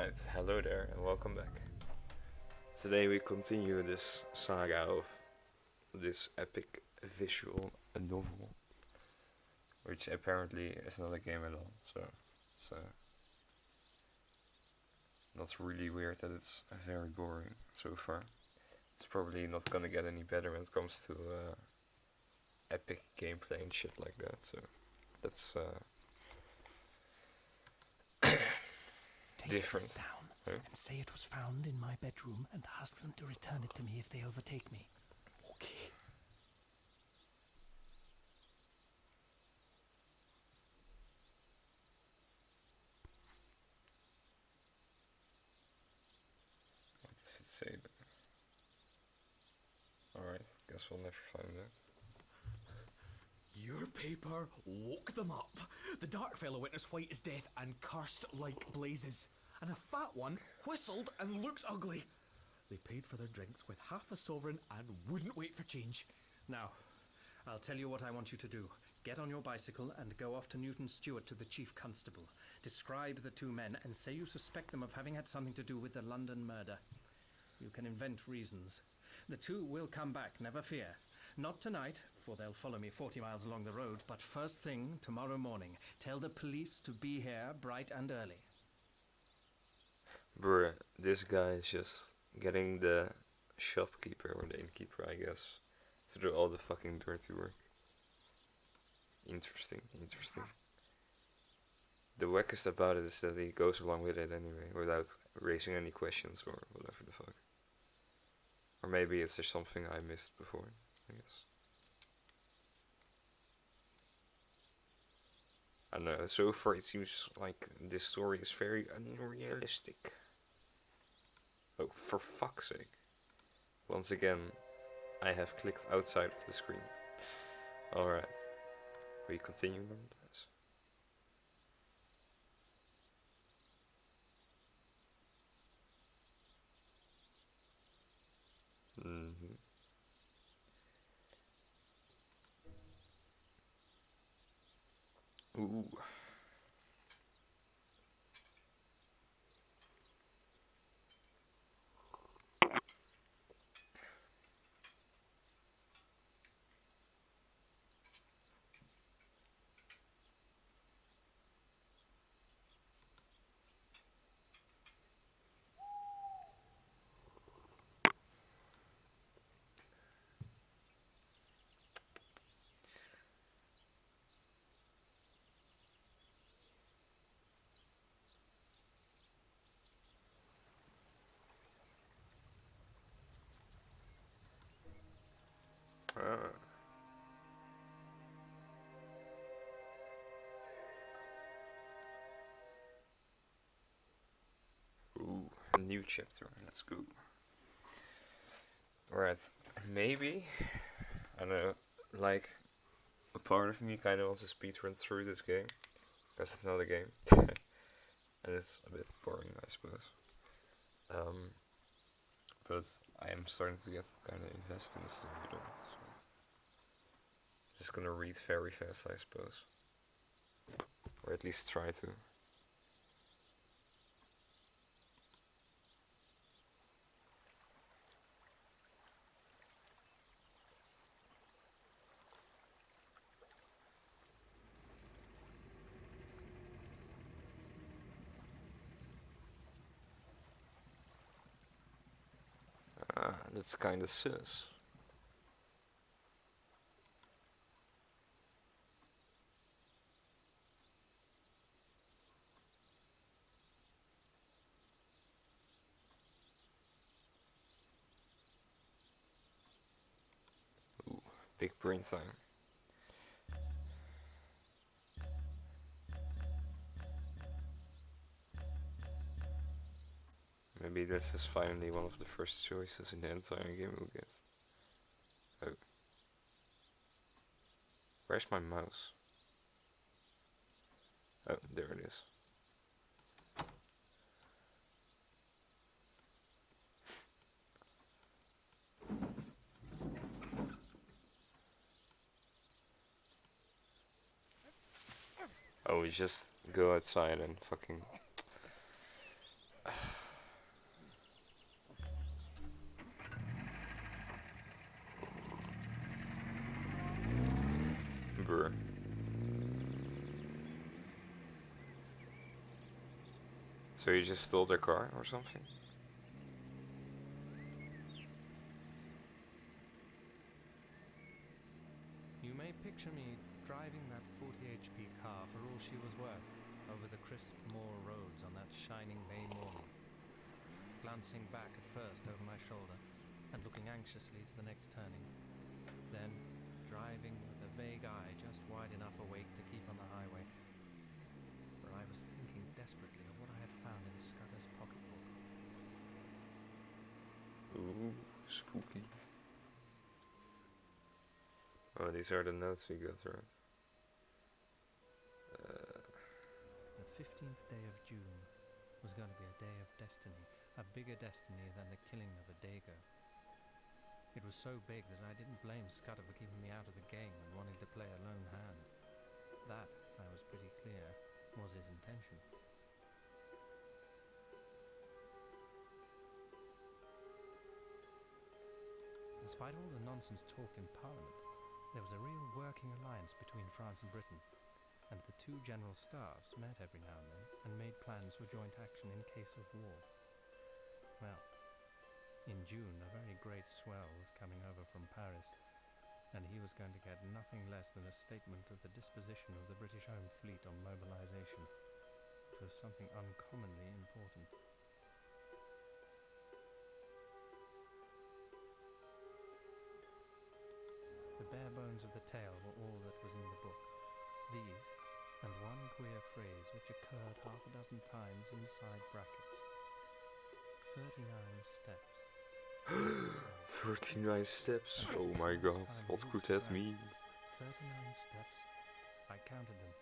Alright, hello there and welcome back. Today we continue this saga of this epic visual novel, which apparently is not a game at all, so it's not really weird that it's very boring so far. It's probably not gonna get any better when it comes to epic gameplay and shit like that, so that's Take different. this down Huh? and say it was found in my bedroom and ask them to return it to me if they overtake me. Okay. What does it say then? Alright, guess we'll never find out. Your paper woke them up. The dark fellow went as white as death and cursed like blazes. And the fat one whistled and looked ugly. They paid for their drinks with half a sovereign and wouldn't wait for change. Now, I'll tell you what I want you to do. Get on your bicycle and go off to Newton Stewart to the chief constable. Describe the two men and say you suspect them of having had something to do with the London murder. You can invent reasons. The two will come back, never fear. Not tonight, for they'll follow me 40 miles along the road, but first thing tomorrow morning. Tell the police to be here bright and early. Bruh, this guy is just getting the shopkeeper or the innkeeper, I guess, to do all the fucking dirty work. Interesting. The wackest about it is that he goes along with it anyway, without raising any questions or whatever the fuck. Or maybe it's just something I missed before, I guess. I don't know, so far it seems like this story is very unrealistic. Oh, for fuck's sake. Once again, I have clicked outside of the screen. Alright. We continue nonetheless. Ooh. Ah. Ooh, a new chapter. Let's go. Alright, maybe, I don't know, like, a part of me kind of wants to speedrun through this game, because it's not a game, and it's a bit boring, I suppose. But I am starting to get kind of invested in the story though, so just gonna read very fast, I suppose, or at least try to. That's kinda sus. Ooh, big brain time. Maybe this is finally one of the first choices in the entire game we'll get. Oh. Where's my mouse? Oh, there it is. Oh, we just go outside and fucking So you just stole their car or something? You may picture me driving that 40 HP car for all she was worth over the crisp moor roads on that shining May morning, glancing back at first over my shoulder and looking anxiously to the next turning, then driving with a vague eye just wide enough awake to keep on the highway, for I was thinking desperately of what I had found in Scudder's pocketbook. Ooh, spooky. Oh, these are the notes we got, right? The 15th day of June was going to be a day of destiny, a bigger destiny than the killing of a Dago. It was so big that I didn't blame Scudder for keeping me out of the game and wanting to play a lone hand. That, I was pretty clear, was his intention. Despite all the nonsense talked in Parliament, there was a real working alliance between France and Britain, and the two general staffs met every now and then and made plans for joint action in case of war. Well, in June, a very great swell was coming over from Paris, and he was going to get nothing less than a statement of the disposition of the British Home Fleet on mobilization, which was something uncommonly important. The bare bones of the tale were all that was in the book. These, and one queer phrase which occurred half a dozen times inside brackets. 39 steps. 39 steps. Oh my god, what could that mean? 39 steps. I counted them.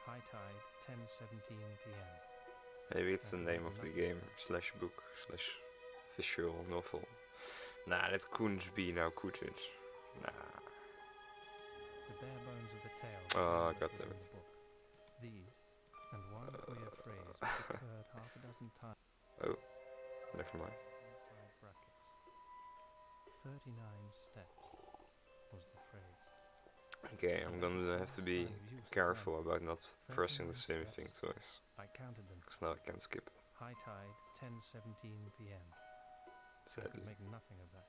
High tide, 10:17 p.m. Maybe it's the name of the game, slash book, slash visual novel. Nah, that couldn't be now, could it? Nah. The bare bones of the tale. Oh, that was goddammit. in the book. These, and one queer phrase which occurred half a dozen times Oh, never mind. inside brackets. 39 steps was the phrase. Okay, I'm gonna have to be careful about not pressing the same thing twice, I counted them. because now I can't skip it. High tide, 10:17 p.m. I Sadly. could make nothing of that.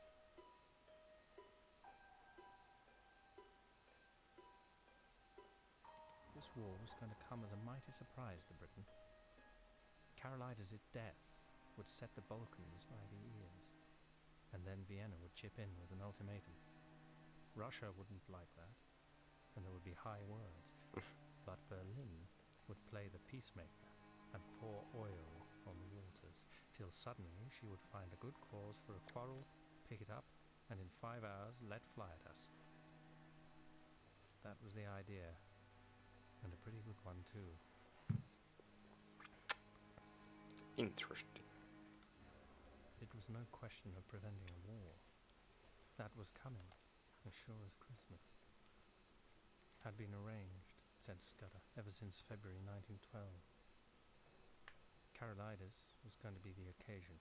This war was going to come as a mighty surprise to Britain. Carolides' death would set the Balkans by the ears, and then Vienna would chip in with an ultimatum. Russia wouldn't like that, and there would be high words, but Berlin would play the peacemaker and pour oil on the waters, till suddenly she would find a good cause for a quarrel, pick it up, and in 5 hours let fly at us. That was the idea, and a pretty good one too. Interesting. It was no question of preventing a war. That was coming, as sure as Christmas. Had been arranged, said Scudder, ever since February 1912. Carolides was going to be the occasion.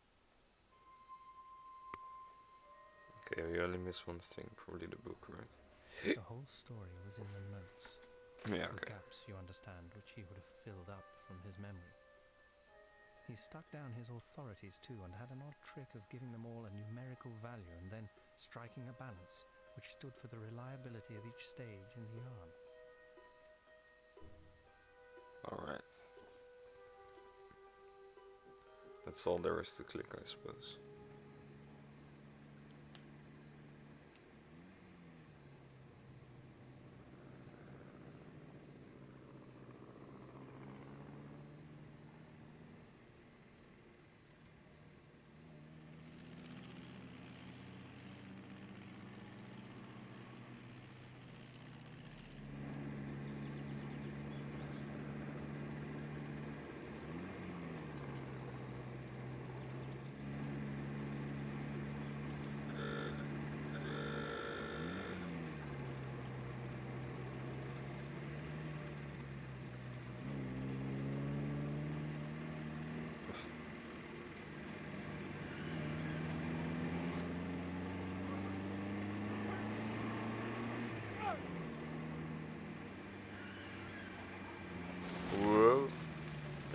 Okay, we only missed one thing, probably the book, right? The whole story was in the notes, Yeah, with okay. gaps, you understand, which he would have filled up from his memory. He stuck down his authorities too, and had an odd trick of giving them all a numerical value and then striking a balance, which stood for the reliability of each stage in the yarn. Alright. That's all there is to click, I suppose.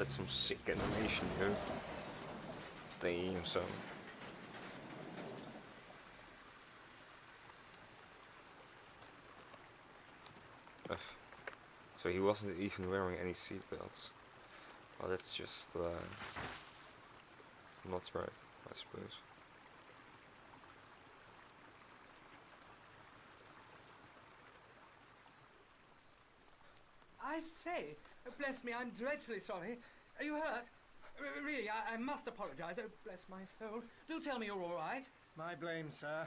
that's some sick animation, dude. Damn, son. Ugh. So he wasn't even wearing any seatbelts. Well, that's just not right, I suppose. I say, oh, bless me, I'm dreadfully sorry. Are you hurt? Really, I must apologise. Oh, bless my soul. Do tell me you're all right. My blame, sir.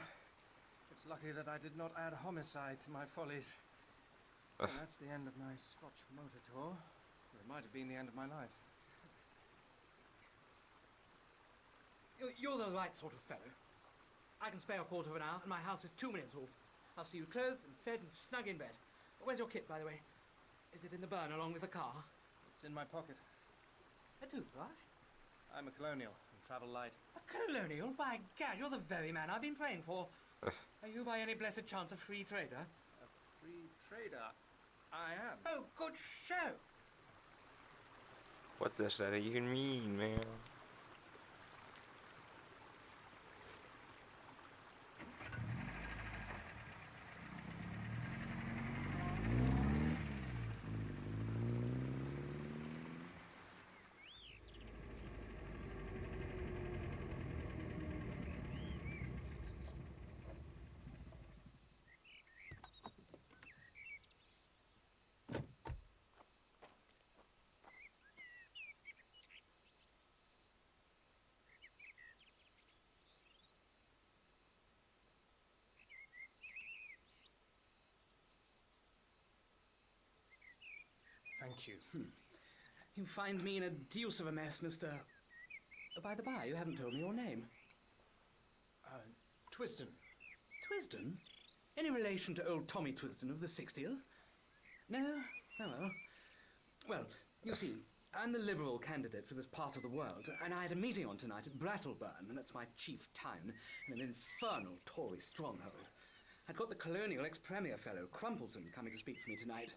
It's lucky that I did not add homicide to my follies. And that's the end of my Scotch motor tour. Or it might have been the end of my life. You're the right sort of fellow. I can spare a quarter of an hour, and my house is 2 minutes off. I'll see you clothed and fed and snug in bed. Where's your kit, by the way? Is it in the burn along with the car? It's in my pocket. A toothbrush? I'm a colonial and travel light. A colonial? By gad, you're the very man I've been praying for. Are you by any blessed chance a free trader? A free trader? I am. Oh, good show. What does that even mean, man? Thank you. You find me in a deuce of a mess, Mr. By the by, you haven't told me your name. Twiston. Twisden? Any relation to old Tommy Twisden of the 60th? No? Oh well. Well, you see, I'm the Liberal candidate for this part of the world, and I had a meeting on tonight at Brattleburn, and that's my chief town, in an infernal Tory stronghold. I'd got the colonial ex-premier fellow, Crumpleton, coming to speak for me tonight,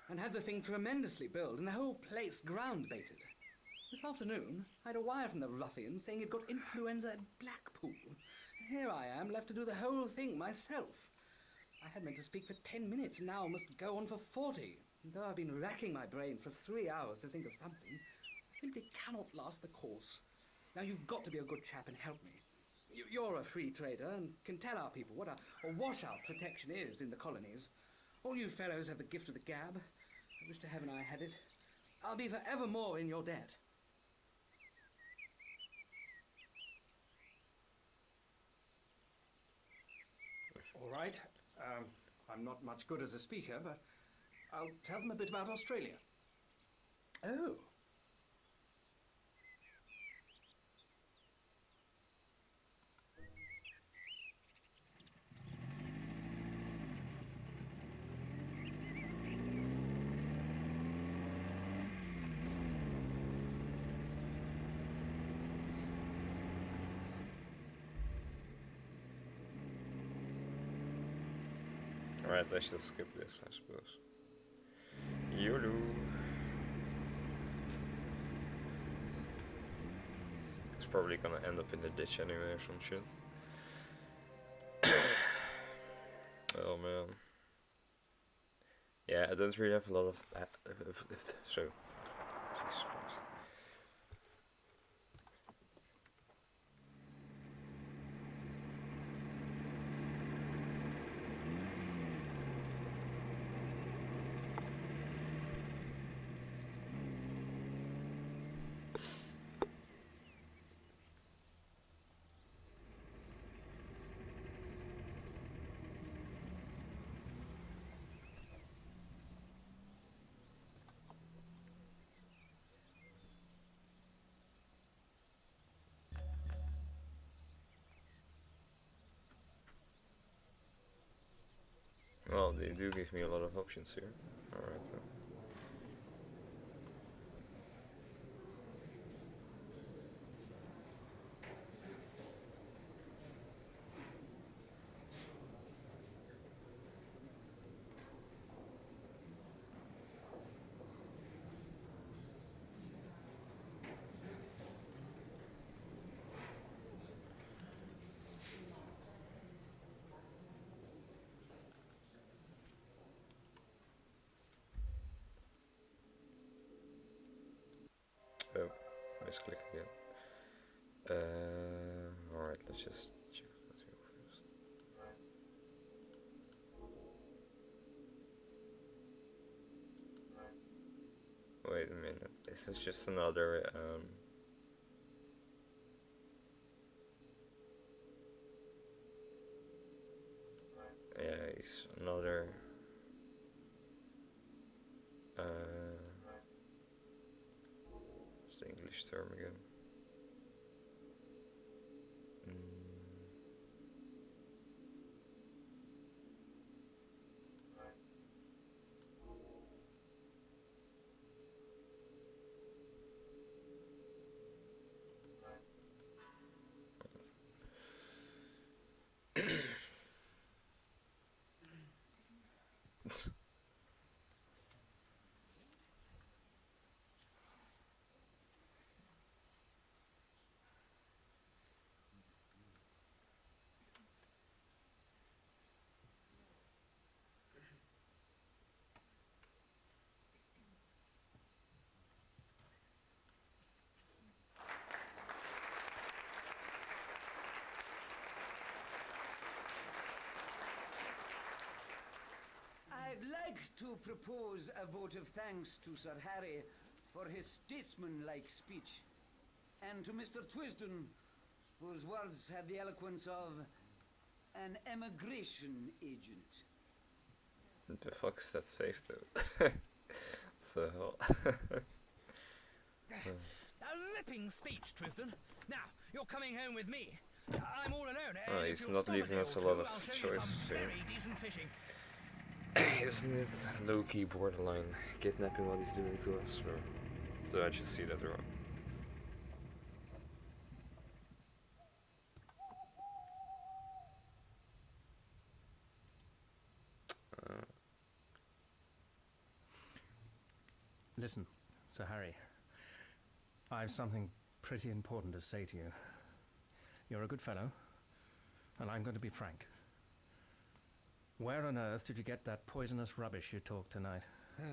and had the thing tremendously billed, and the whole place ground-baited. This afternoon, I had a wire from the ruffian saying he'd got influenza at Blackpool. Here I am, left to do the whole thing myself. I had meant to speak for 10 minutes, and now I must go on for 40. And though I've been racking my brains for 3 hours to think of something, I simply cannot last the course. Now, you've got to be a good chap and help me. You're a free trader and can tell our people what a washout protection is in the colonies. All you fellows have the gift of the gab. I wish to heaven I had it. I'll be forever more in your debt. All right. I'm not much good as a speaker, but I'll tell them a bit about Australia. Oh. Alright, let's just skip this, I suppose. YOLO! It's probably gonna end up in the ditch anyway or some shit. Oh man. Yeah, I don't really have a lot of that. So, Jesus Christ. Well, they do give me a lot of options here. Alright, so. Misclick again. Alright, let's just check that here first. Wait a minute, this is just another yeah, it's another what's the English term again? I'd like to propose a vote of thanks to Sir Harry for his statesmanlike speech, and to Mr. Twisden, whose words had the eloquence of an emigration agent. What the fuck is that face though? What the hell? A ripping speech, Twisden. Now, you're coming home with me. I'm all alone, Oh, and he's if you'll not stop leaving day us or a lot two, of I'll show you choices some here. very decent fishing. Isn't it low-key borderline kidnapping what he's doing to us? Or do I just see that wrong? Listen, Sir Harry. I've something pretty important to say to you. You're a good fellow, and I'm going to be frank. Where on earth did you get that poisonous rubbish you talked tonight? Oh,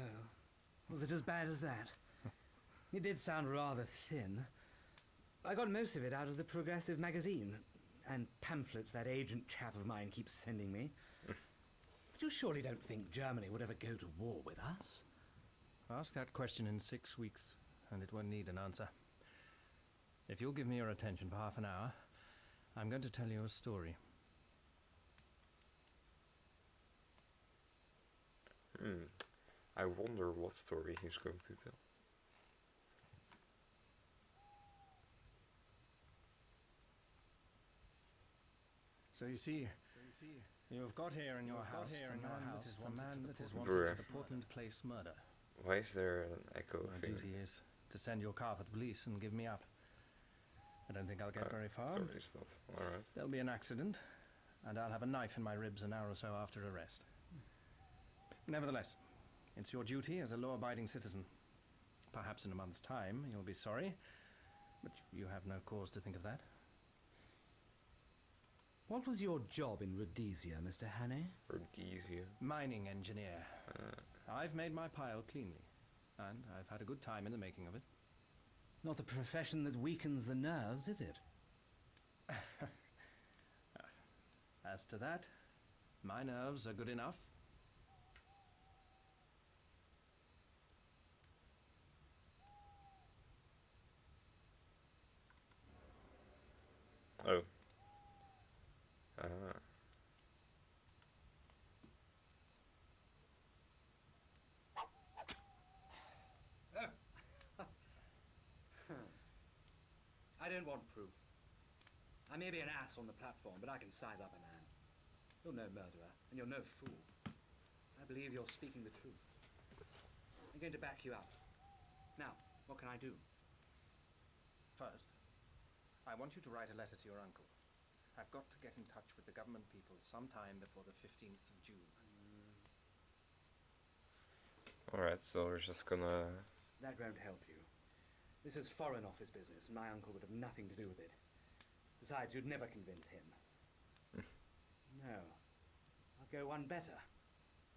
was it as bad as that? It did sound rather thin. I got most of it out of the Progressive magazine, and pamphlets that agent chap of mine keeps sending me. But you surely don't think Germany would ever go to war with us? Ask that question in 6 weeks, and it won't need an answer. If you'll give me your attention for half an hour, I'm going to tell you a story. I wonder what story he's going to tell. So you see, you've got here in your house the man that is wanted Brewer. for the Portland Place murder. Why is there an echo My thing? duty is to send your car for the police and give me up. I don't think I'll get very far. Sorry, it's not. Alright. There'll be an accident, and I'll have a knife in my ribs an hour or so after arrest. Nevertheless, it's your duty as a law-abiding citizen. Perhaps in a month's time you'll be sorry, but you have no cause to think of that. What was your job in Rhodesia, Mr. Hannay? Rhodesia. Mining engineer. I've made my pile cleanly, and I've had a good time in the making of it. Not a profession that weakens the nerves, is it? As to that, my nerves are good enough. Oh. I don't want proof. I may be an ass on the platform, but I can size up a man. You're no murderer, and you're no fool. I believe you're speaking the truth. I'm going to back you up. Now, what can I do? First, I want you to write a letter to your uncle. I've got to get in touch with the government people sometime before the 15th of June. Alright, so we're just gonna... That won't help you. This is Foreign Office business, and my uncle would have nothing to do with it. Besides, you'd never convince him. No. I'll go one better.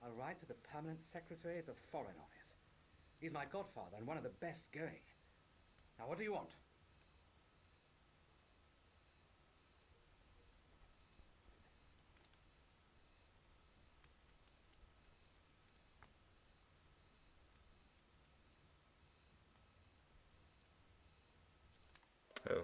I'll write to the Permanent Secretary at the Foreign Office. He's my godfather and one of the best going. Now, what do you want? Oh.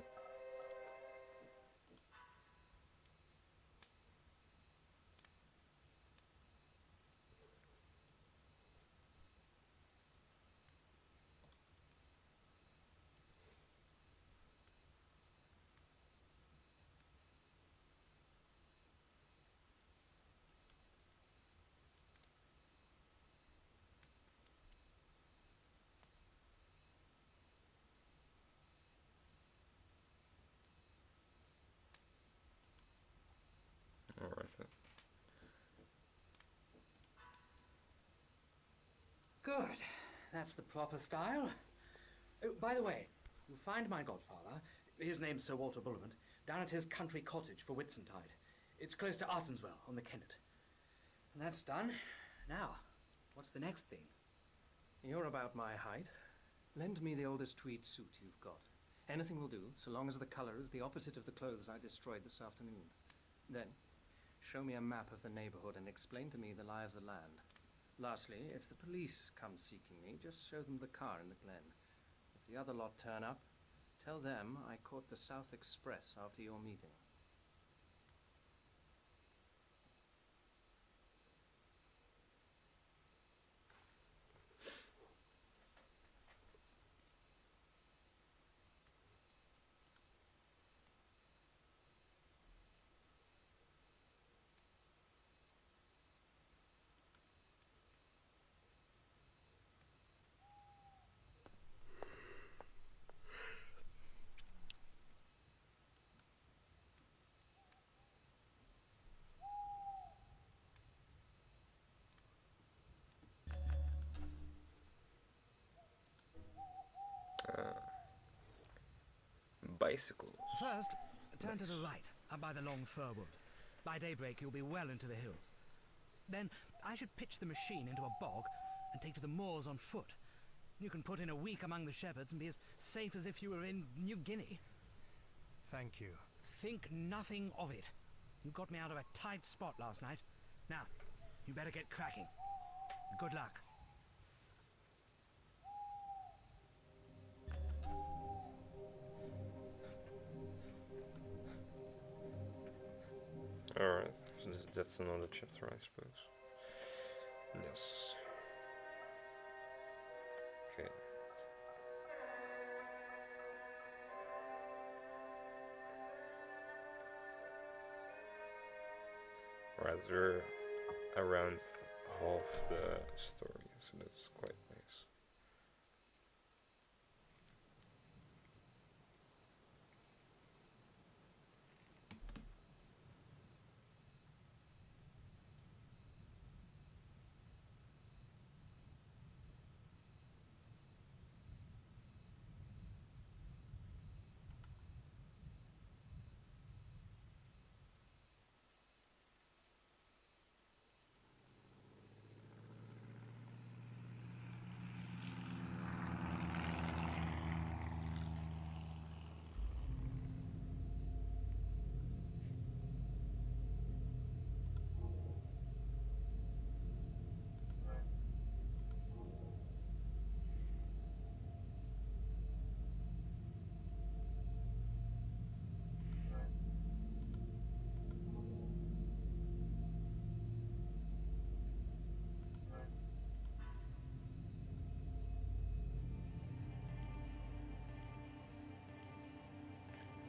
Alright then. Good. That's the proper style. Oh, by the way, you'll find my godfather, his name's Sir Walter Bullivant, down at his country cottage for Whitsuntide. It's close to Artonswell on the Kennet. And that's done. Now, what's the next thing? You're about my height. Lend me the oldest tweed suit you've got. Anything will do, so long as the colour is the opposite of the clothes I destroyed this afternoon. Then, show me a map of the neighbourhood and explain to me the lie of the land. Lastly, if the police come seeking me, just show them the car in the glen. If the other lot turn up, tell them I caught the South Express after your meeting. Bicycles. First, turn to the right, up by the long fir wood. By daybreak, you'll be well into the hills. Then, I should pitch the machine into a bog and take to the moors on foot. You can put in a week among the shepherds and be as safe as if you were in New Guinea. Thank you. Think nothing of it. You got me out of a tight spot last night. Now, you better get cracking. Good luck. Alright, that's another chapter, I suppose. Yes. Okay. Right, we're around half the story, so that's quite nice.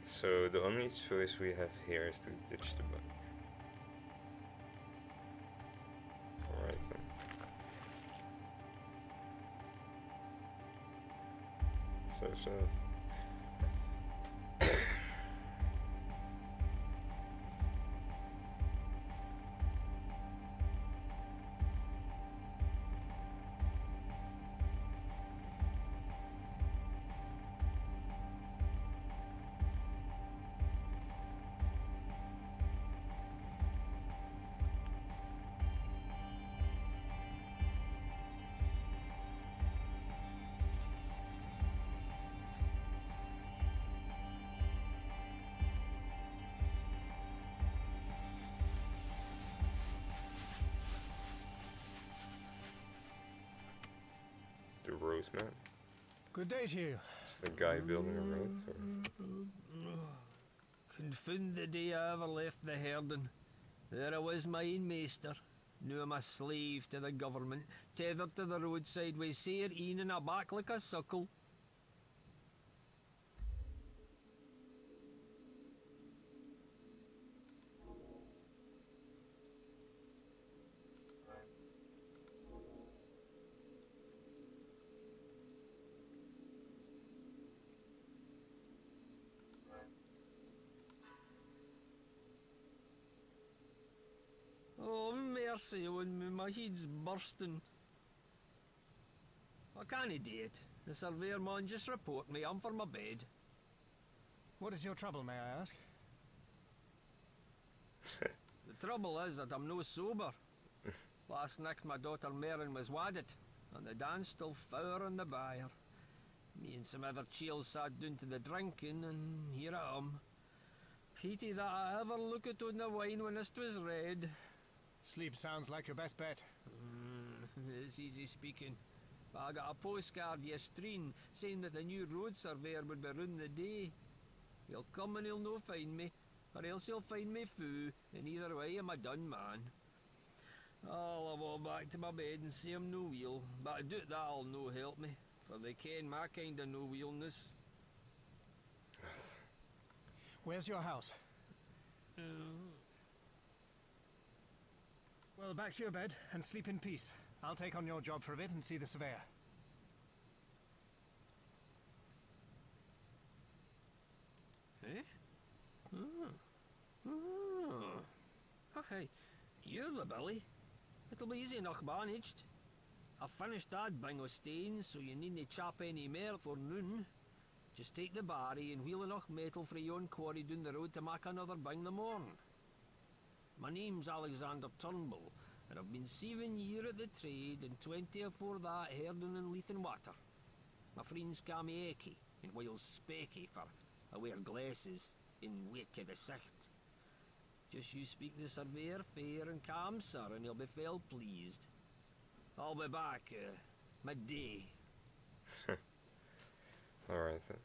So the only choice we have here is to ditch the bug. Alright then. So sad. The Roseman. Good day to you. It's the guy building a road. Or... Confound the day I ever left the herding. There I was my own master. Now I'm a slave to the government, tethered to the roadside with sair een in a back like a suckle. Oh, mercy on me, my head's bursting. I can't do it. The surveyor man just report me, I'm for my bed. What is your trouble, may I ask? The trouble is that I'm no sober. Last night my daughter Merrin was wadded, and the dance still four on the byre. Me and some other chiels sat down to the drinking, and here I am. Pity that I ever looked on the wine when it was red. Sleep sounds like your best bet. It's easy speaking. But I got a postcard yestreen saying that the new road surveyor would be round the day. He'll come and he'll no find me, or else he'll find me foo, and either way I'm a done man. I'll walk back to my bed and say I'm no wheel, but I doubt that'll no help me, for they ken my kind of no wheelness. Where's your house? Well, back to your bed and sleep in peace. I'll take on your job for a bit and see the surveyor. Eh? Hey, you're the Billy. It'll be easy enough managed. I've finished that bingo stains, so you needn't chop any more for noon. Just take the barry and wheel enough metal for your own quarry down the road to make another bing in the morn. My name's Alexander Turnbull, and I've been 7 years at the trade and 20 afore that herding in Leith and Water. My friends call me Eki, and Wales Specky, for I wear glasses in wake of the sight. Just you speak the surveyor fair and calm, sir, and he'll be well pleased. I'll be back, midday. Alright then.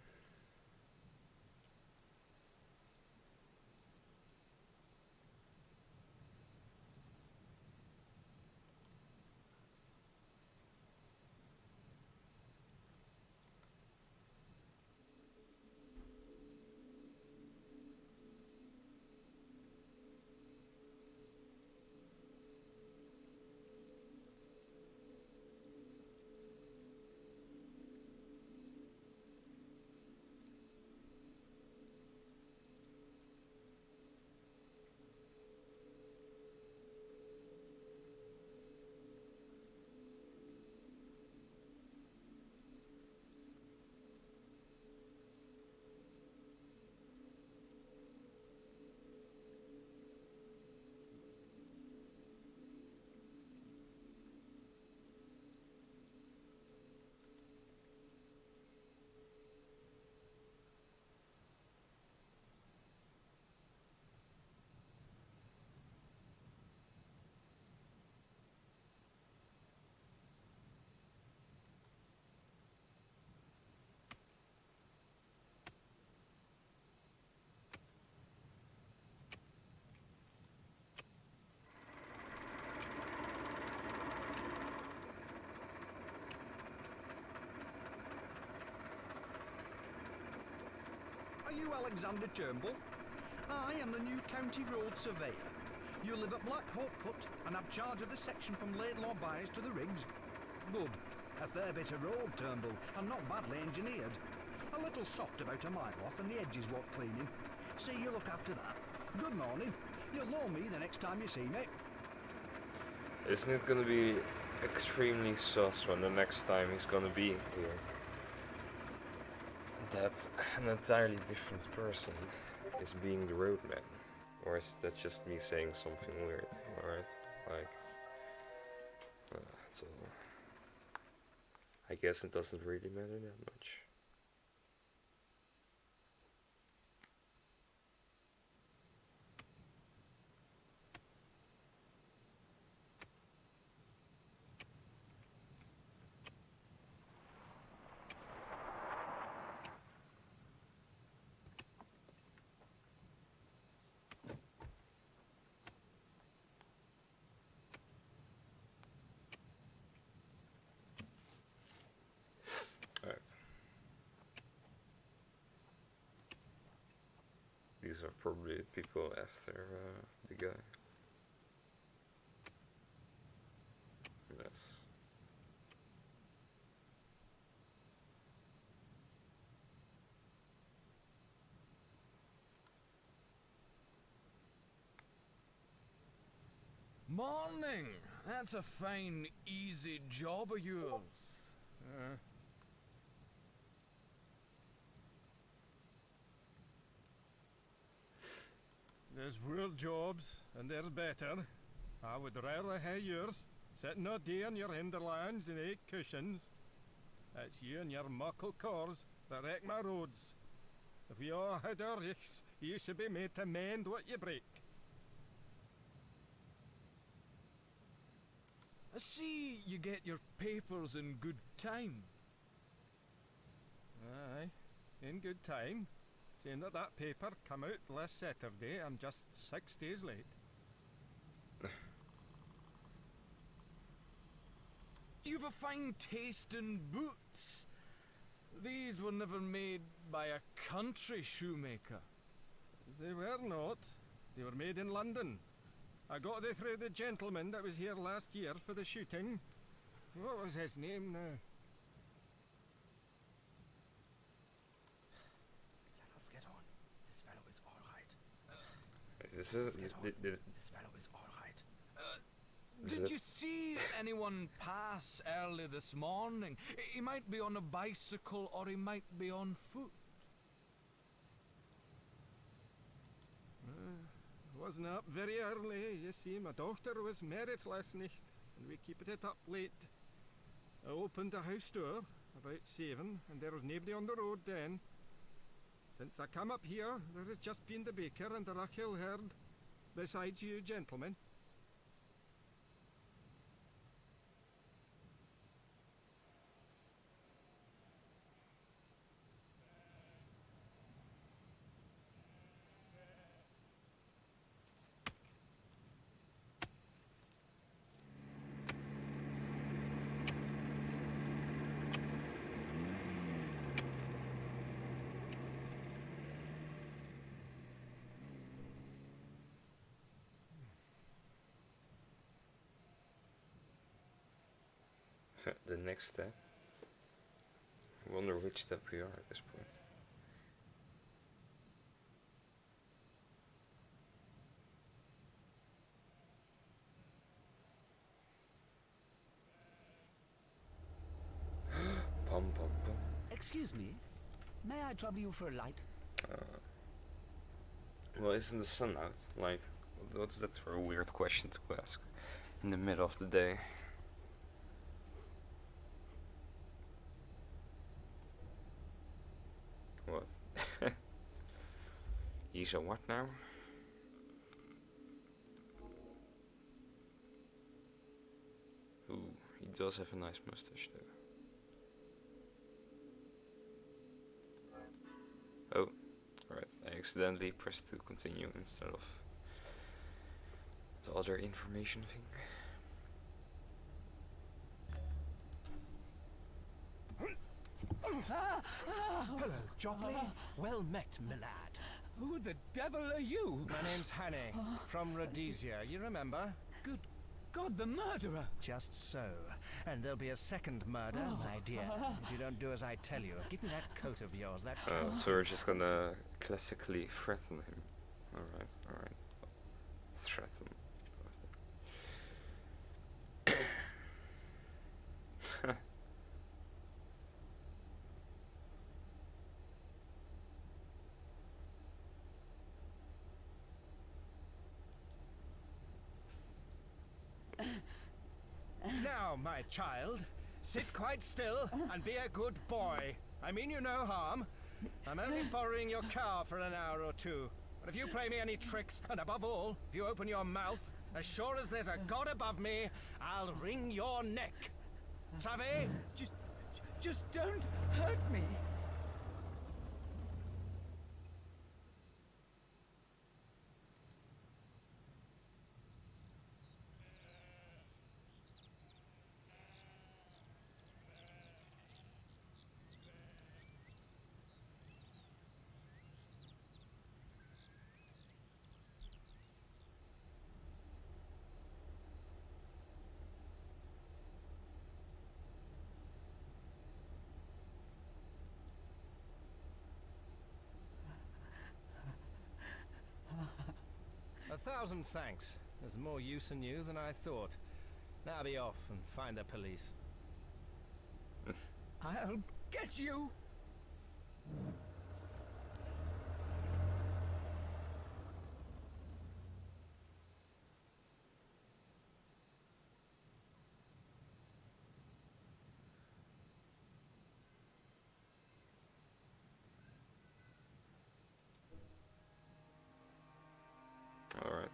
Are you Alexander Turnbull? I am the new county road surveyor. You live at Black Hawkfoot and have charge of the section from Laidlaw Byres to the Riggs. Good. A fair bit of road, Turnbull, and not badly engineered. A little soft about a mile off and the edges want cleaning. See you look after that. Good morning. You'll know me the next time you see me. Isn't it gonna be extremely sus when the next time he's gonna be here? That an entirely different person is being the roadman. Or is that just me saying something weird? Alright? Like... it's all... I guess it doesn't really matter that much. These are probably people after the guy. Yes. Morning! That's a fine, easy job of yours. There's world jobs, and there's better. I would rather have yours, sitting all day on your hinterlands in 8 cushions. It's you and your muckle cars that wreck my roads. If we all had our richts, you should be made to mend what you break. I see you get your papers in good time. Aye, in good time. Seeing that that paper come out last Saturday, I'm just 6 days late. You've a fine taste in boots. These were never made by a country shoemaker. They were not. They were made in London. I got they through the gentleman that was here last year for the shooting. What was his name now? Let us get on. This fellow is all right. This is This fellow is all right. Did you see anyone pass early this morning? He might be on a bicycle or he might be on foot. Wasn't up very early, you see. My daughter was married last night, and we keep it up late. I opened the house door about 7, and there was nobody on the road then. Since I come up here, there has just been the baker and the Rachel herd, besides you gentlemen. the next step. I wonder which step we are at this point. Pum pum pum. Excuse me, may I trouble you for a light? Well, isn't the sun out? Like, what's that for a weird question to ask in the middle of the day? What? He's a what now? Ooh, he does have a nice mustache though. Oh, right, I accidentally pressed to continue instead of the other information thing. Hello, Jopley. Well met, my lad. Who the devil are you? My name's Hannay, from Rhodesia, you remember? Good God, the murderer! Just so. And there'll be a second murder, my dear, if you don't do as I tell you. Give me that coat of yours, that coat. So we're just gonna classically threaten him. Alright, alright. Threaten. Now, my child, sit quite still and be a good boy. I mean you no harm. I'm only borrowing your car for an hour or two. But if you play me any tricks, and above all, if you open your mouth, as sure as there's a god above me, I'll wring your neck. Savvy? Just don't hurt me. 1,000 thanks. There's more use in you than I thought. Now be off and find the police. I'll get you! Alright.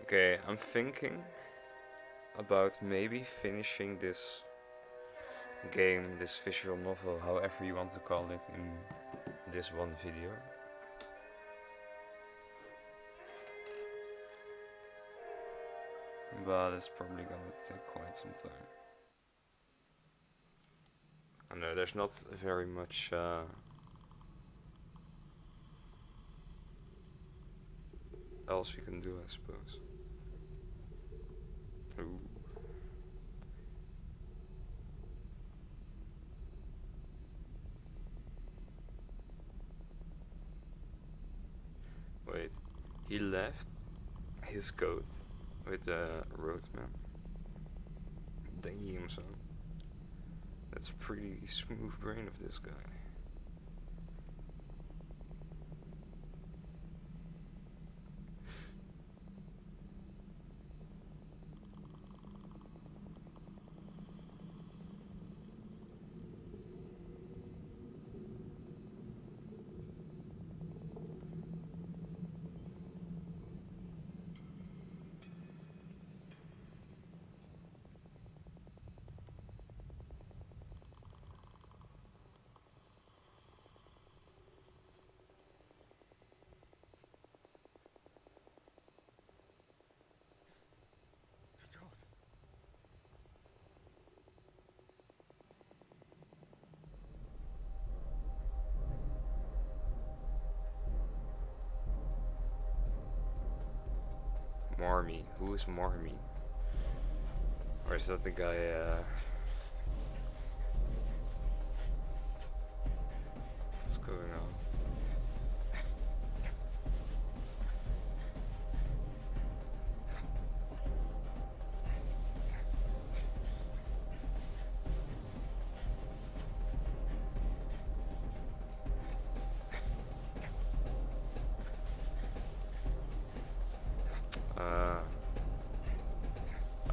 Okay, I'm thinking about maybe finishing this game, this visual novel, however you want to call it, in this one video. But it's probably gonna take quite some time. I know there's not very much else you can do, I suppose. Ooh. Wait, he left his coat with the roadman. Damn, son. That's a pretty smooth brain of this guy. Marmy. Who is Marmy? Or is that the guy, what's going on?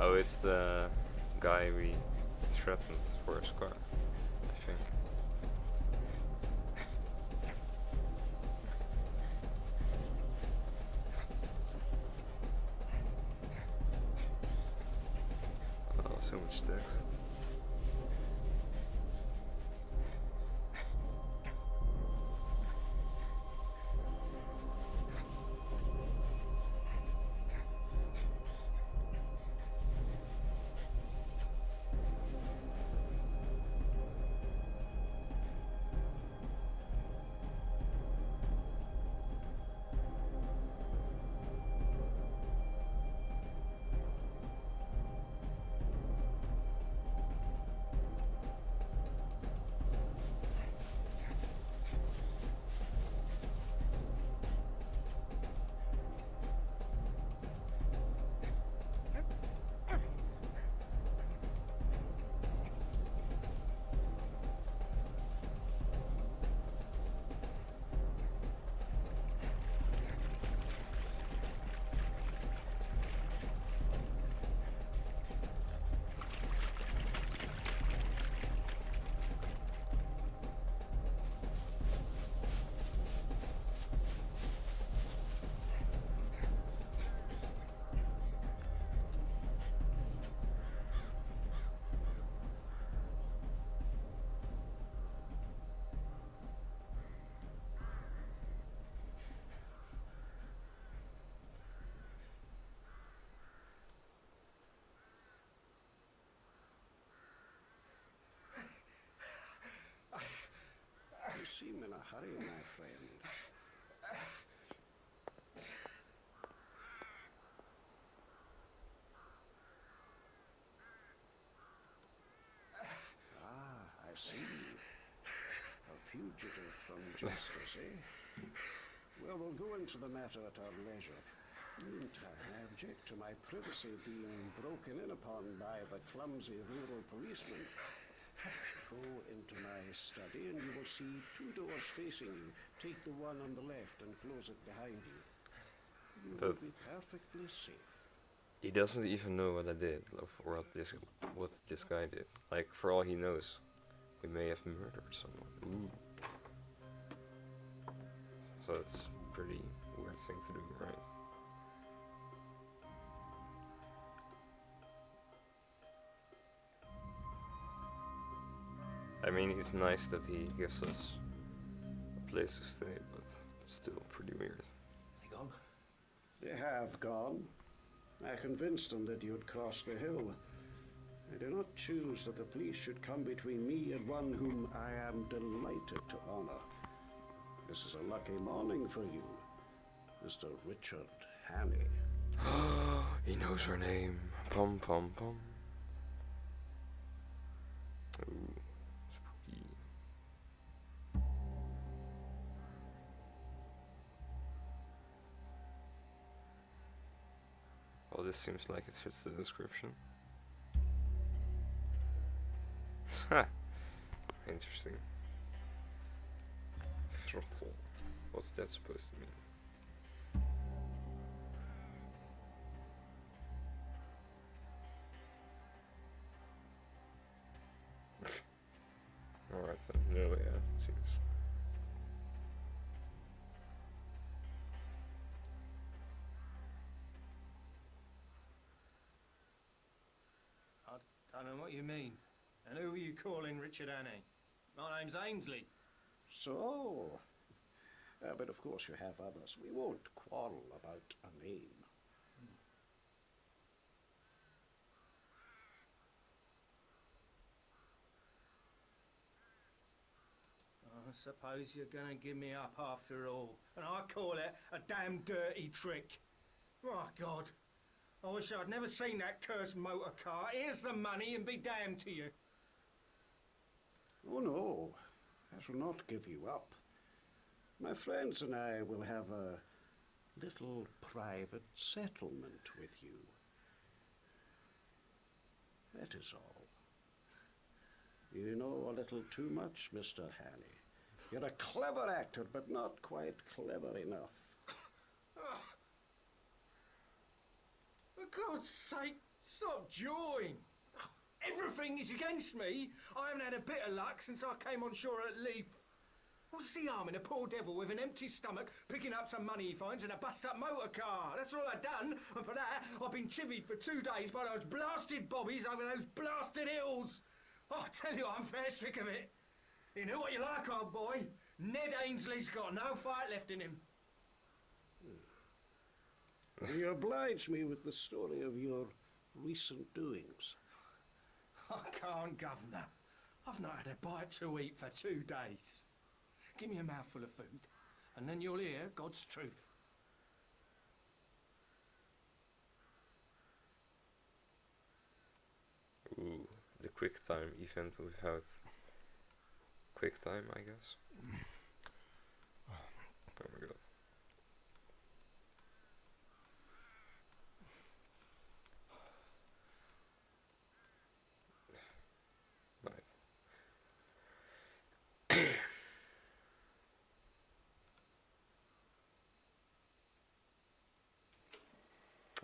Oh, it's the guy we threatened for his car, I think. Oh, so much text. You seem in a hurry, my friend. Ah, I see. A fugitive from justice, eh? Well, we'll go into the matter at our leisure. Meantime, I object to my privacy being broken in upon by the clumsy rural policeman. Go into my study and you will see 2 doors facing you. Take the one on the left and close it behind you. You will be perfectly safe. He doesn't even know what I did, or what this guy did. Like, for all he knows, we may have murdered someone. Ooh. So that's a pretty weird thing to do, right? I mean, it's nice that he gives us a place to stay, but it's still pretty weird. They gone? They have gone. I convinced them that you'd crossed the hill. I do not choose that the police should come between me and one whom I am delighted to honor. This is a lucky morning for you, Mr. Richard Hannay. He knows her name. Pom pom pom. Ooh, spooky. Well, this seems like it fits the description. Ha! Interesting. Throttle. What's that supposed to mean? Alright then. No, yeah, it seems. I don't know what you mean. And who are you calling Richard Hannay? My name's Ainsley. So, but of course you have others. We won't quarrel about a name. I suppose you're gonna give me up after all. And I call it a damn dirty trick. My God. I wish I'd never seen that cursed motor car. Here's the money and be damned to you. Oh no, I shall not give you up. My friends and I will have a little private settlement with you. That is all. You know a little too much, Mr. Hannay. You're a clever actor, but not quite clever enough. For God's sake, stop jawing. Everything is against me. I haven't had a bit of luck since I came on shore at Leith. What's the harm in a poor devil with an empty stomach picking up some money he finds in a bust-up motor car? That's all I've done, and for that, I've been chivied for 2 days by those blasted bobbies over those blasted hills. Oh, I tell you, I'm fair sick of it. You know what you like, old boy? Ned Ainsley's got no fight left in him. You oblige me with the story of your recent doings. I can't, Governor. I've not had a bite to eat for 2 days. Give me a mouthful of food, and then you'll hear God's truth. Ooh, the quick time event without quick time, I guess. Oh my god. Nice.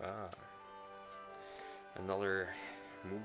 Ah, another movie.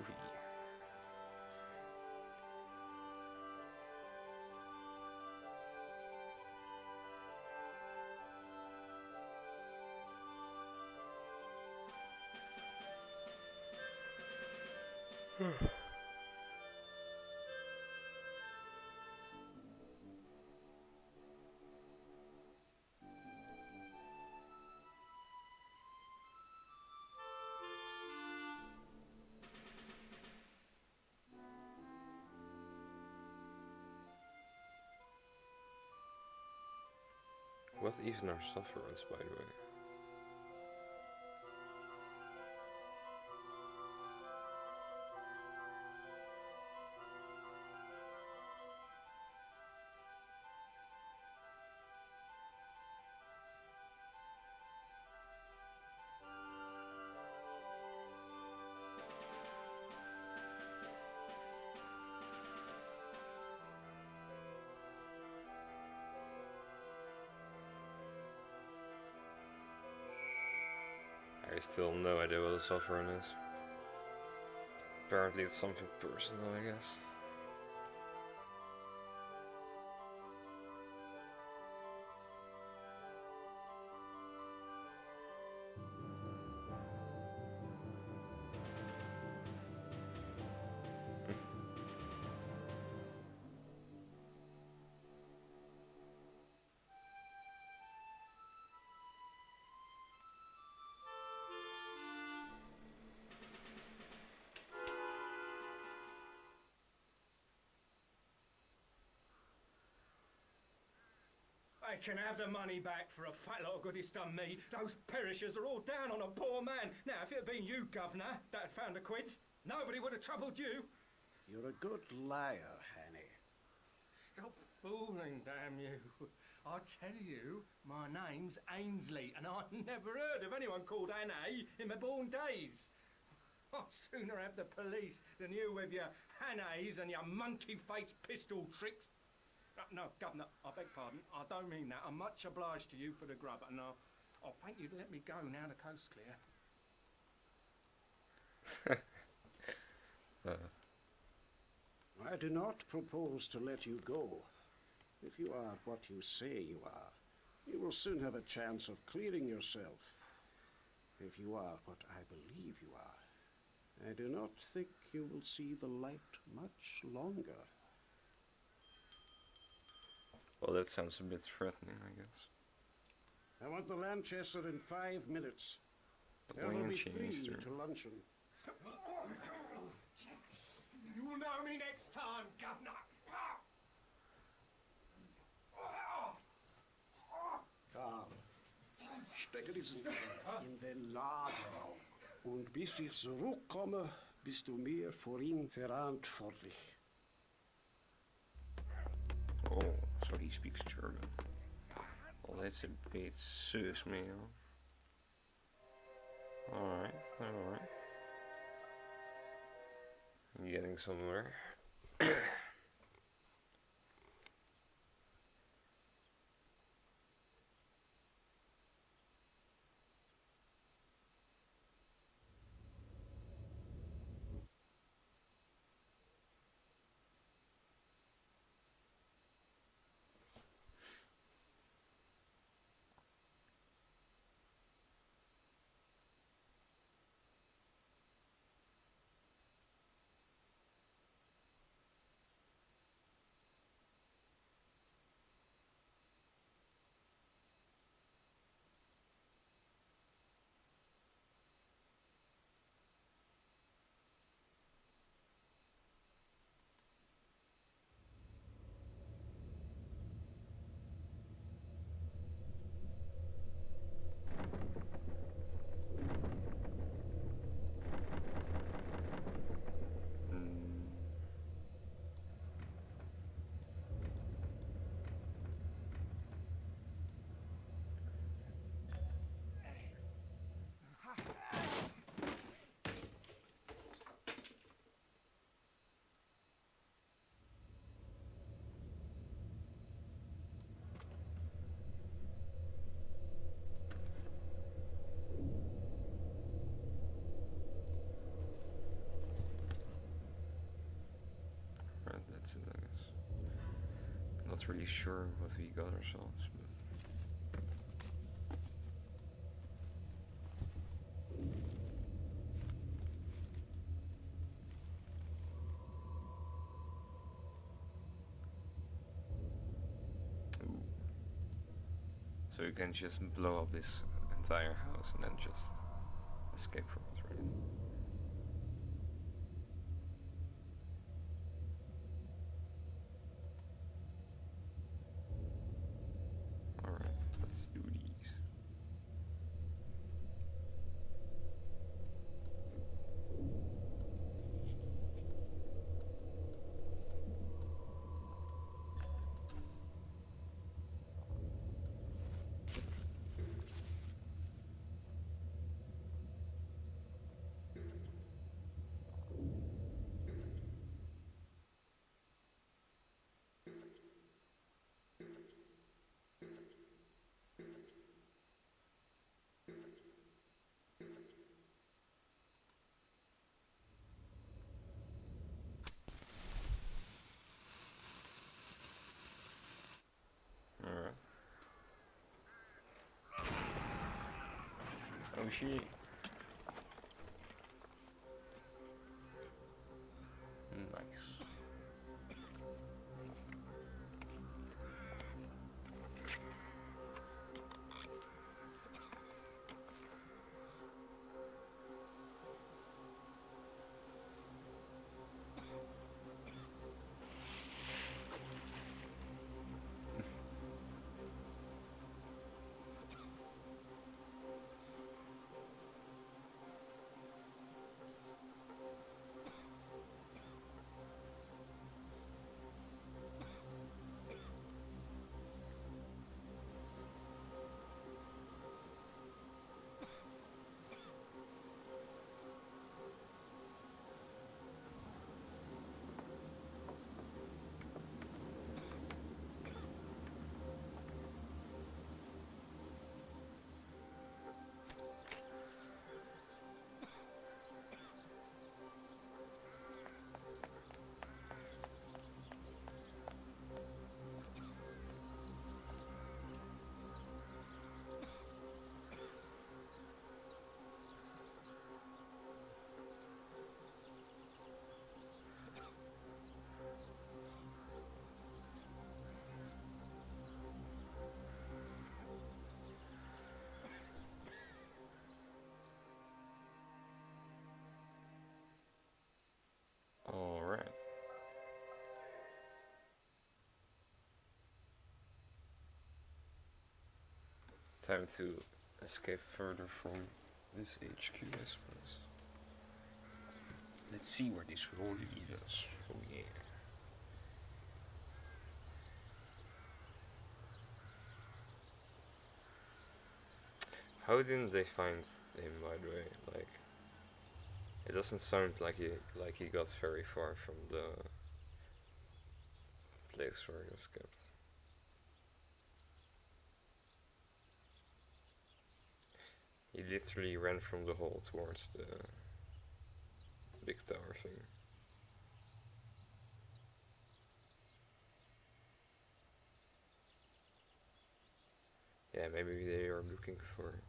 What even are sufferance, by the way? I still have no idea what a sovereign is. Apparently it's something personal, I guess. I can have the money back for a fat lot of good it's done me. Those perishers are all down on a poor man. Now, if it had been you, Governor, that had found the quids, nobody would have troubled you. You're a good liar, Hannay. Stop fooling, damn you. I tell you, my name's Ainsley, and I've never heard of anyone called Hannay in my born days. I'd sooner have the police than you with your Hannays and your monkey-faced pistol tricks. No, Governor, I beg pardon. I don't mean that. I'm much obliged to you for the grub, and I'll thank you to let me go now the coast's clear. I do not propose to let you go. If you are what you say you are, you will soon have a chance of clearing yourself. If you are what I believe you are, I do not think you will see the light much longer. Well, that sounds a bit threatening, I guess. I want the Lanchester in 5 minutes. The There will be Lanchester. 3 to luncheon. You'll know me next time, Governor. Karl, stecke diesen Kerl in den Lager. Und bis ich zurückkomme, bist du mir für ihn verantwortlich. Oh, so he speaks German. Well, that's a bit sus, man. Alright, alright. Getting somewhere. Right, that's it, I guess. Not really sure what we got ourselves, but... Ooh. So you can just blow up this entire house and then just escape from it, right? Alright, let's do these. Oh shit. Nice. Alright. Time to escape further from this HQ, I suppose. Let's see where this will lead us. Oh yeah. How didn't they find him, by the way? Like, it doesn't sound like he got very far from the place where he was kept. He literally ran from the hall towards the big tower thing. Yeah, maybe they are looking for...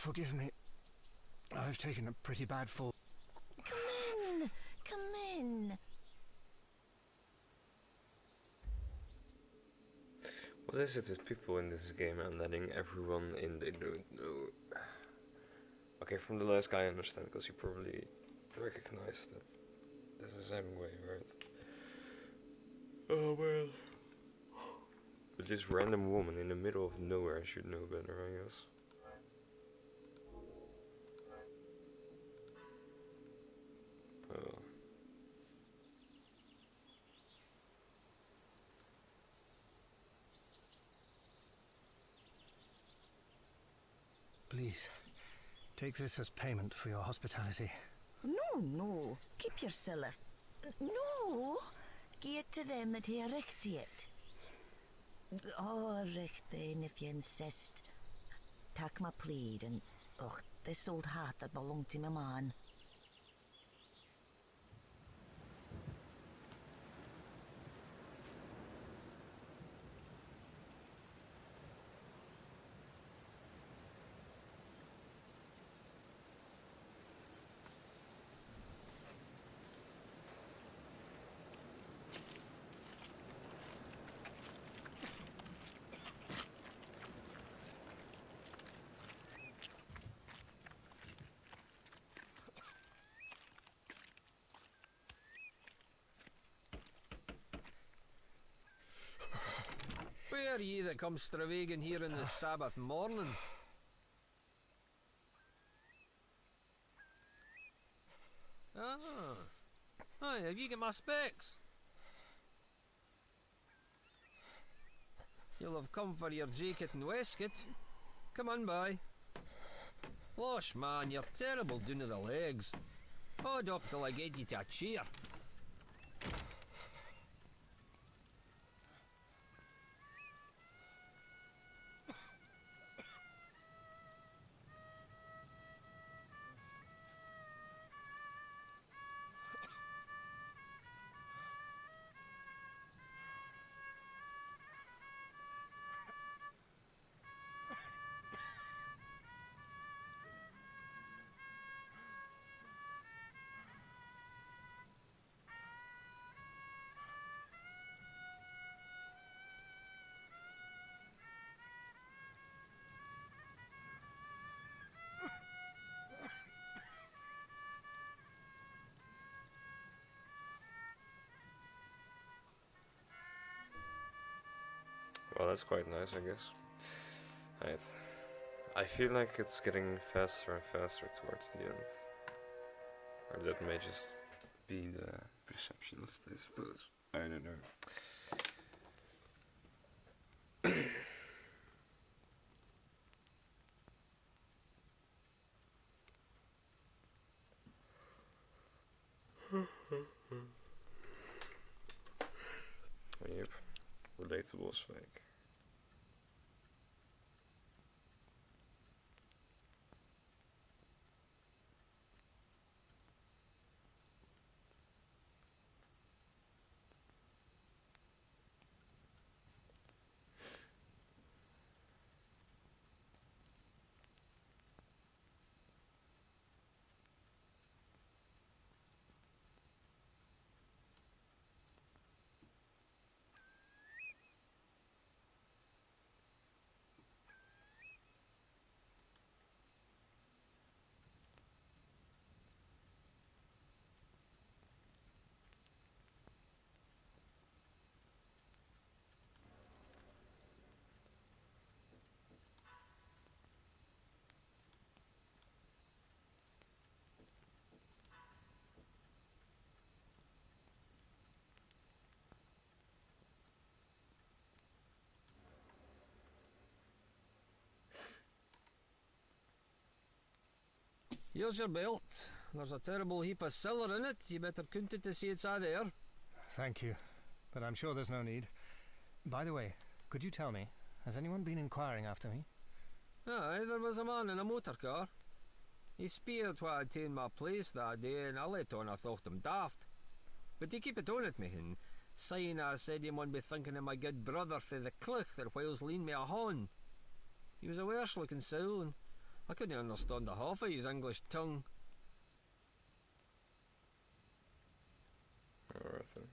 forgive me. I've taken a pretty bad fall. Come in! Come in! What is it with people in this game and letting everyone in they don't know? Okay, from the last guy I understand, because he probably recognized that this is Hemingway, right? Oh well. But this random woman in the middle of nowhere should know better, I guess. Oh. Please, take this as payment for your hospitality. No, no. Keep your siller. No! Gie it to them that hae richt it. Oh, richt then, if you insist. Tak my plead, and, this old hat that belonged to my man. Where are ye that come stravaiging here in the Sabbath morning? Ah. Aye, have you got my specs? You'll have come for your jacket and waistcoat. Come on by. Losh, man, you're terrible down to the legs. Hold up till I get you to a chair. Well, that's quite nice, I guess. Right. I feel like it's getting faster and faster towards the end. Or that may just be the perception of it, I suppose. I don't know. Yep. Relatable as fake. Here's your belt. There's a terrible heap of siller in it. You better count it to see it's a there. Thank you, but I'm sure there's no need. By the way, could you tell me, has anyone been inquiring after me? Aye, there was a man in a motor car. He speered what I'd taken my place that day, and I let on I thought him daft. But he keep it on at me, and saying I said he might be thinking of my good brother frae the cliff that whiles leaned me a horn. He was a worse looking soul, and I couldn't understand the half of his English tongue. Alright then.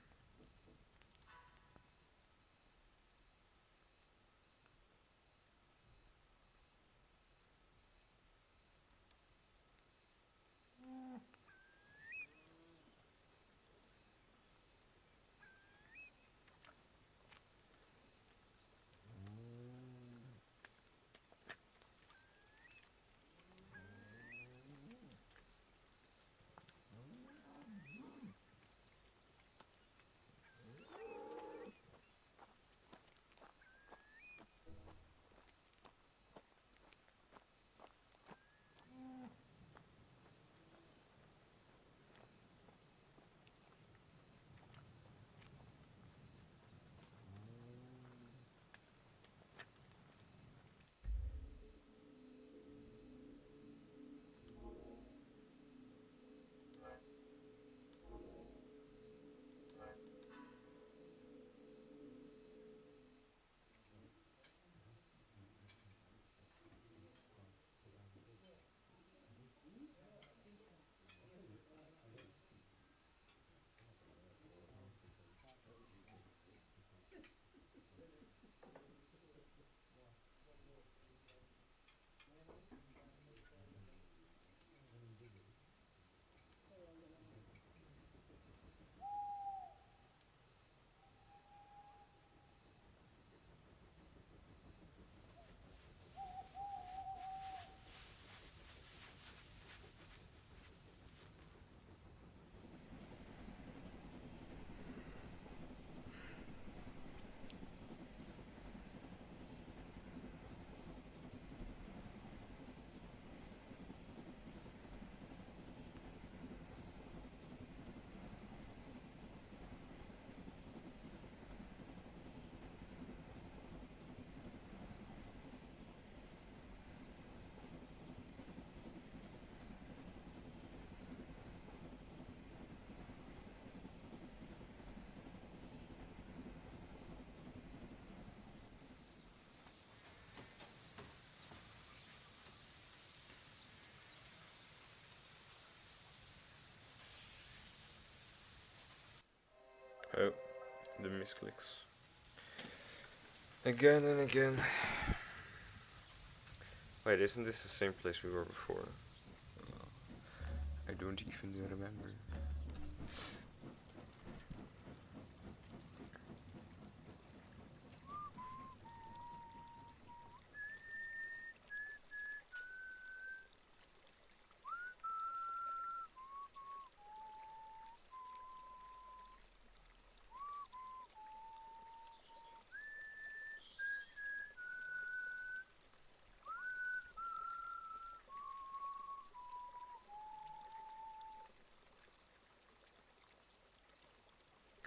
Oh, the misclicks. Again and again. Wait, isn't this the same place we were before? I don't even remember.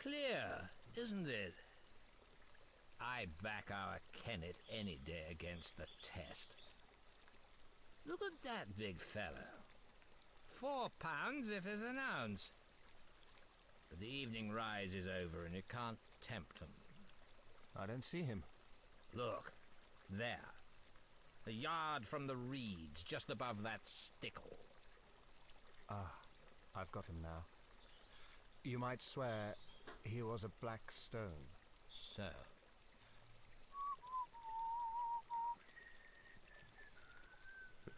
Clear, isn't it? I back our Kennet any day against the test. Look at that big fellow. 4 pounds if it's an ounce. But the evening rise is over and you can't tempt him. I don't see him. Look, there. A yard from the reeds, just above that stickle. Ah, I've got him now. You might swear he was a black stone. So.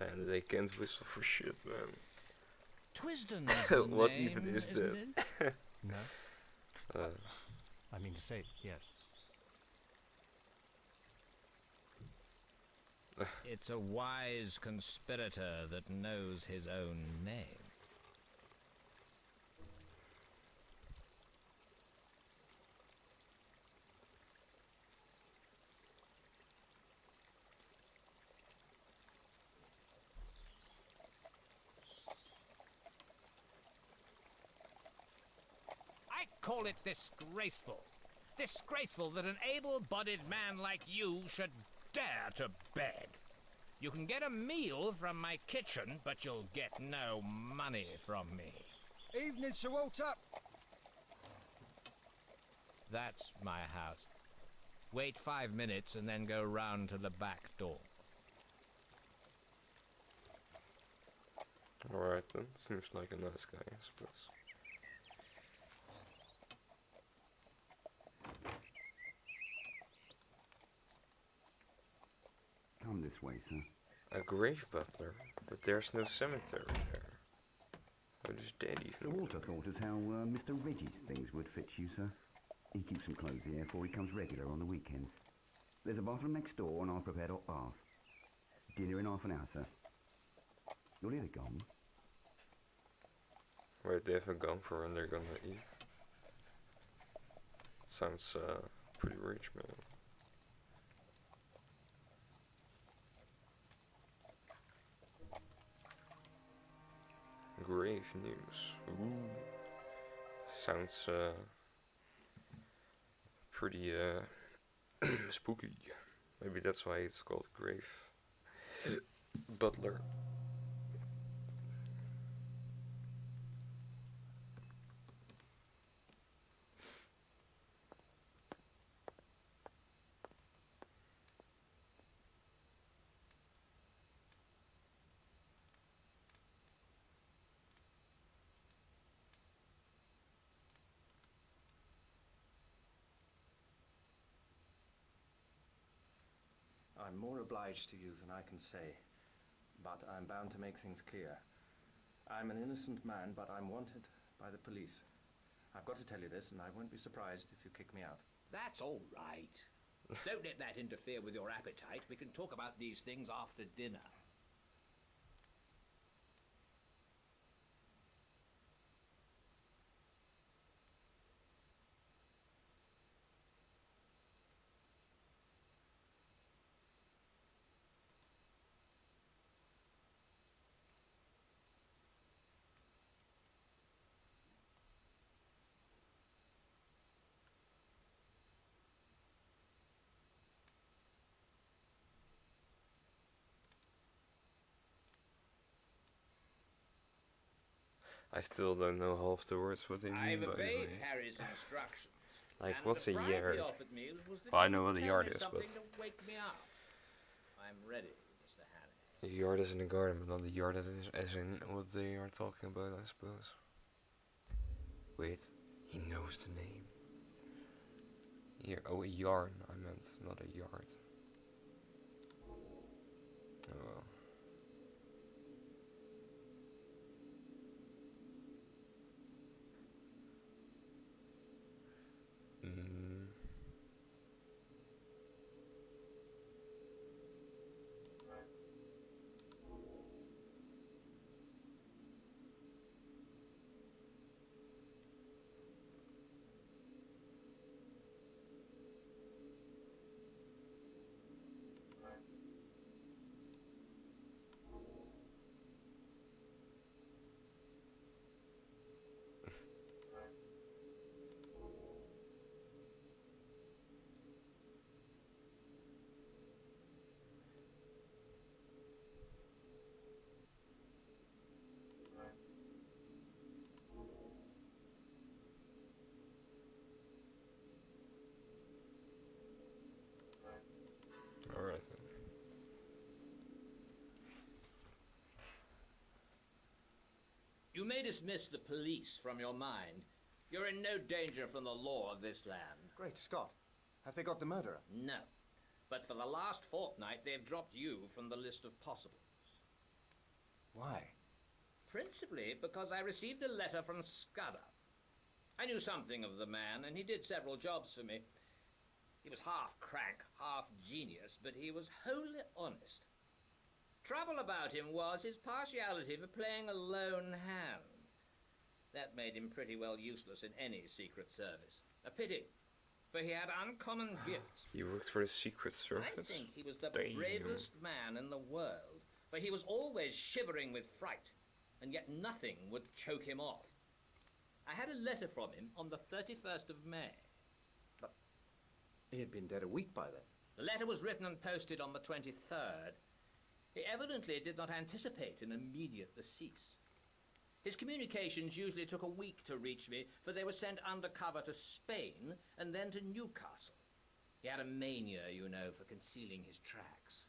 Man, they can't whistle for shit, man. Twisden. What even is that? No. I mean to say, yes. It's a wise conspirator that knows his own name. I call it disgraceful. Disgraceful that an able-bodied man like you should dare to beg. You can get a meal from my kitchen, but you'll get no money from me. Evening, Sir Walter. That's my house. Wait 5 minutes and then go round to the back door. Alright then, seems like a nice guy, I suppose. Come this way, sir. A grave butler, but there's no cemetery there. How does that even Sir Walter thought as how Mr. Reggie's things would fit you, sir. He keeps some clothes here, for he comes regular on the weekends. There's a bathroom next door, and I've prepared hot bath. Dinner in half an hour, sir. You'll hear the gong. Wait, they have a gun for when they're gonna eat. It sounds pretty rich, man. Grave news. Ooh. Sounds pretty spooky. Maybe that's why it's called Grave Butler. I'm more obliged to you than I can say, but I'm bound to make things clear. I'm an innocent man, but I'm wanted by the police. I've got to tell you this, and I won't be surprised if you kick me out. That's all right. Don't let that interfere with your appetite. We can talk about these things after dinner. I still don't know half the words what they mean I've by obeyed grave. Harry's instructions. Like, and what's the a bribe yard? he offered me was that Well, I he know would what a tell yard me is, but something to wake me up. I'm ready, Mr. Hannay. the yard is in the garden, but not the yard as in what they are talking about, I suppose. Wait, he knows the name. Here, oh, a yarn, I meant, not a yard. Oh well. Alright then. You may dismiss the police from your mind. You're in no danger from the law of this land. Great Scott. Have they got the murderer? No. But for the last fortnight, they've dropped you from the list of possibles. Why? Principally because I received a letter from Scudder. I knew something of the man, and he did several jobs for me. He was half crank, half genius, but he was wholly honest. Trouble about him was his partiality for playing a lone hand. That made him pretty well useless in any secret service. A pity, for he had uncommon gifts. He worked for the Secret Service? I think he was the Damn. bravest man in the world, for he was always shivering with fright, and yet nothing would choke him off. I had a letter from him on the 31st of May. But he had been dead a week by then. The letter was written and posted on the 23rd. He evidently did not anticipate an immediate decease. His communications usually took a week to reach me, for they were sent undercover to Spain and then to Newcastle. He had a mania, you know, for concealing his tracks.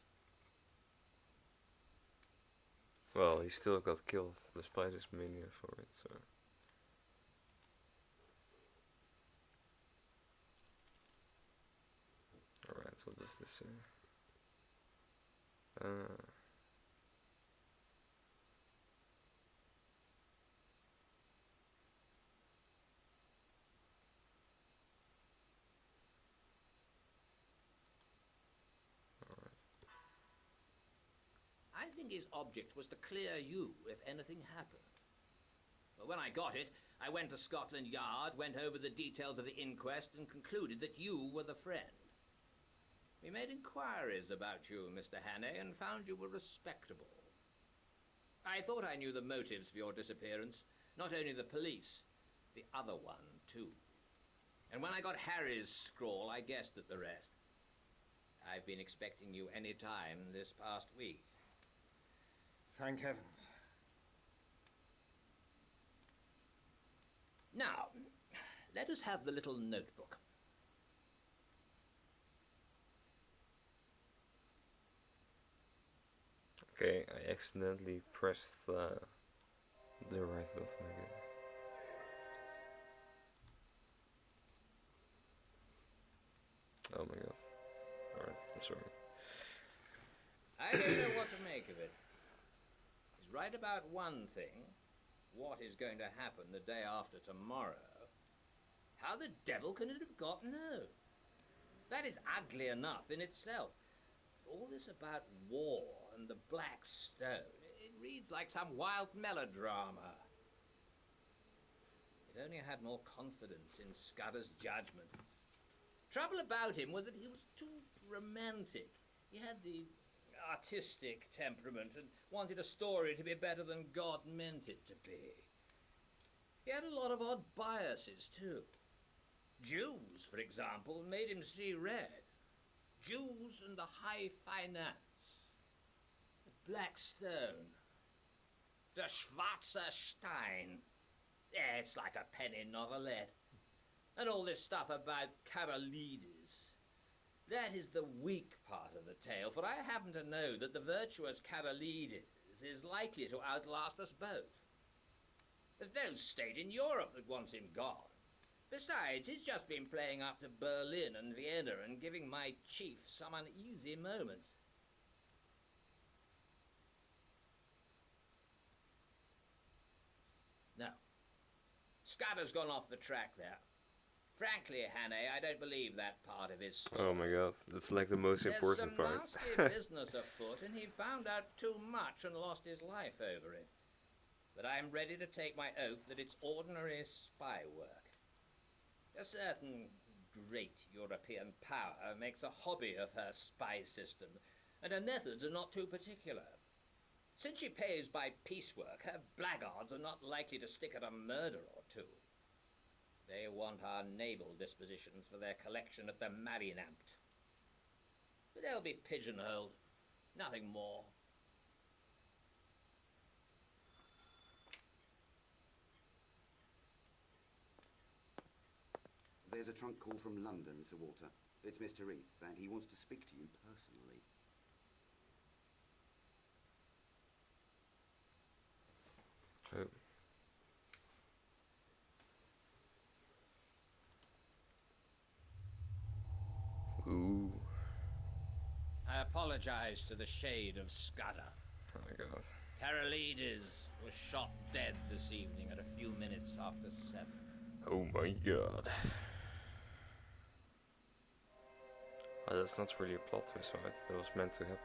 Well, he still got killed despite his mania for it, so. Alright, what does this say? I think his object was to clear you if anything happened. But when I got it, I went to Scotland Yard, went over the details of the inquest, and concluded that you were the friend. We made inquiries about you, Mr. Hannay, and found you were respectable. I thought I knew the motives for your disappearance. Not only the police, the other one, too. And when I got Harry's scrawl, I guessed at the rest. I've been expecting you any time this past week. Thank heavens. Now, let us have the little notebook. Okay, I accidentally pressed the right button again. Oh my god. Alright, I'm sorry. I don't know what to make of it. He's right about one thing. What is going to happen the day after tomorrow? How the devil can it have got known? That is ugly enough in itself. All this about war and the Black Stone, it reads like some wild melodrama. If only I had more confidence in Scudder's judgment. Trouble about him was that he was too romantic. He had the artistic temperament and wanted a story to be better than God meant it to be. He had a lot of odd biases, too. Jews, for example, made him see red. Jews and the high finance. The Black Stone. Der Schwarze Stein. Yeah, it's like a penny novelette. And all this stuff about Karolides. That is the weak part of the tale, for I happen to know that the virtuous Karolides is likely to outlast us both. There's no state in Europe that wants him gone. Besides, he's just been playing up to Berlin and Vienna and giving my chief some uneasy moments. No. Scudder's gone off the track there. Frankly, Hannay, I don't believe that part of his story. Oh my god, that's like the most important part. There's some nasty business afoot, and he found out too much and lost his life over it. But I'm ready to take my oath that it's ordinary spy work. A certain great European power makes a hobby of her spy system, and her methods are not too particular. Since she pays by piecework, her blackguards are not likely to stick at a murder or two. They want our naval dispositions for their collection at the Marinamt. But they'll be pigeonholed, nothing more. There's a trunk call from London, Sir Walter. It's Mr. Reith, and he wants to speak to you personally. Oh. Ooh. I apologize to the shade of Scudder. Oh my god. Karolides was shot dead this evening at a few minutes after 7. Oh my god. Oh, that's not really a plot twist, right? That was meant to happen.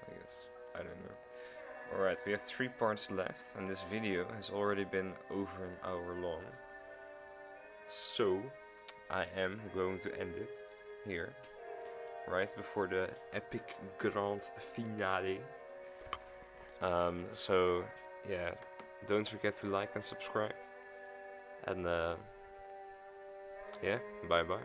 I guess. I don't know. Alright, we have 3 parts left, and this video has already been over an hour long. So, I am going to end it here, right before the epic grand finale. So, yeah, don't forget to like and subscribe. And, yeah, bye bye.